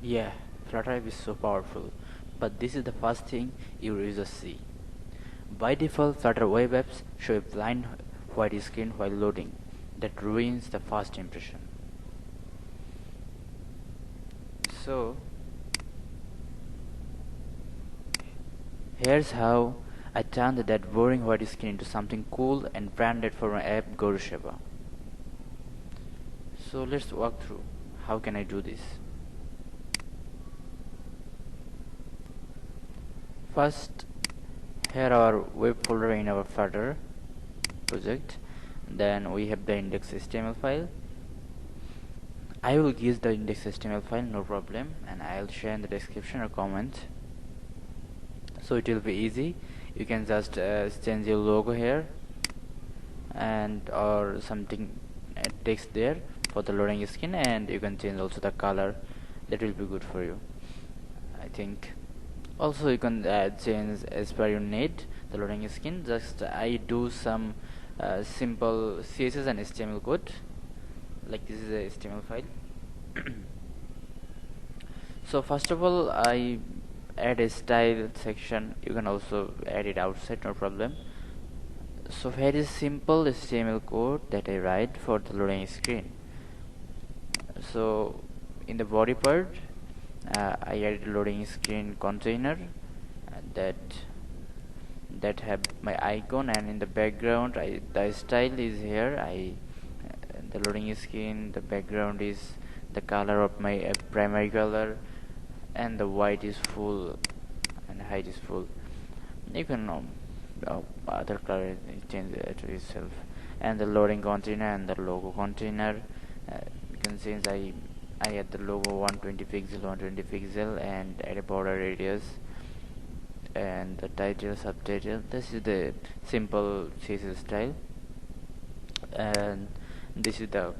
Yeah, Flutter Web is so powerful, but this is the first thing your users see. By default, Flutter Web apps show a blind white screen while loading. That ruins the first impression. So, here's how I turned that boring white screen into something cool and branded for my app Guruseva. So let's walk through how can I do this. First, here our web folder in our Flutter project. Then we have the index.html file. I will use the index.html file, no problem, and I'll share in the description or comment. So it will be easy. You can just change your logo here and or something text there for the loading screen, and you can change also the color. That will be good for you, I think. Also you can change as per your need the loading screen. Just I do some simple CSS and HTML code, like this is a HTML file. So first of all, I add a style section. You can also add it outside, no problem. So here is simple HTML code that I write for the loading screen. So in the body part, I added loading screen container that have my icon, and in the background the style is here. The loading screen, the background is the color of my primary color, and the white is full and height is full. You can other color change it itself. And the loading container and the logo container, you can change. I add the logo 120 pixel and add a border radius and the title, subtitle. This is the simple CSS style, and this is the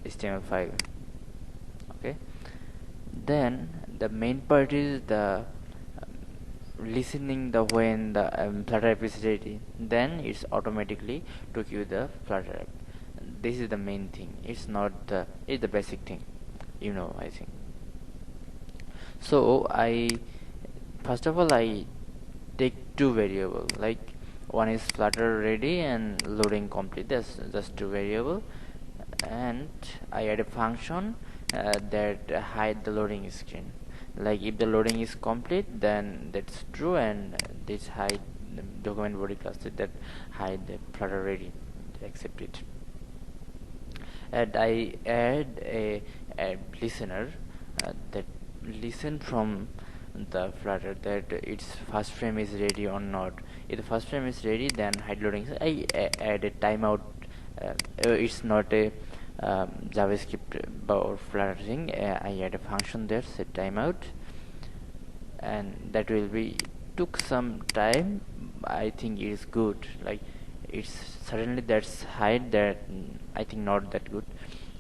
HTML file. Okay, then the main part is the listening the when the Flutter app is ready, then it's automatically took you the Flutter app. This is the main thing. It's the basic thing, I think. So I first of all I take two variable, like one is Flutter ready and loading complete. That's just two variable, and I add a function that hide the loading screen. Like if the loading is complete, then that's true, and this hide the document body class that hide the Flutter ready, accept it. And I add a listener that listen from the Flutter that its first frame is ready or not. If the first frame is ready, then hide loading. I add a timeout. It's not a JavaScript or Flutter thing. I add a function there, set timeout, and that will be took some time. I think it is good. Like it's certainly that's hide that I think not that good.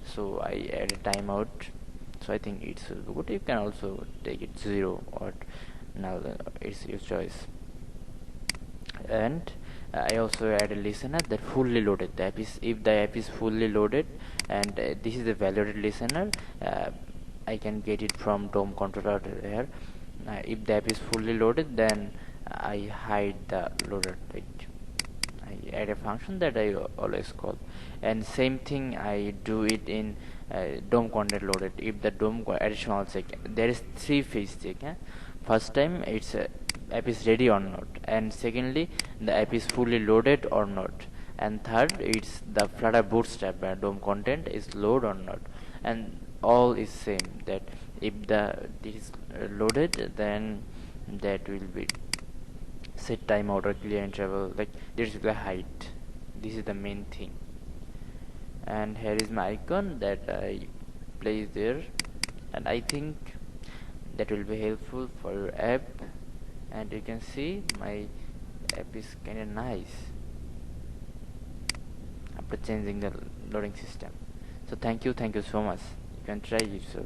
So I add a timeout. So I think it's good. You can also take it 0 or now it's your choice. And I also add a listener that fully loaded. The app is if the app is fully loaded, and this is a validated listener. I can get it from DOM controller here. If the app is fully loaded, then I hide the loaded. I add a function that I always call, and same thing I do it in DOM content loaded. If the DOM additional check, there is three phase check. First time it's app is ready or not, and secondly the app is fully loaded or not, and third it's the Flutter bootstrap DOM content is load or not, and all is same that if this is loaded, then that will be set timeout or clear interval. Like this is the height. This is the main thing, and here is my icon that I place there, and I think that will be helpful for your app. And you can see my app is kind of nice after changing the loading system. So thank you so much. You can try yourself.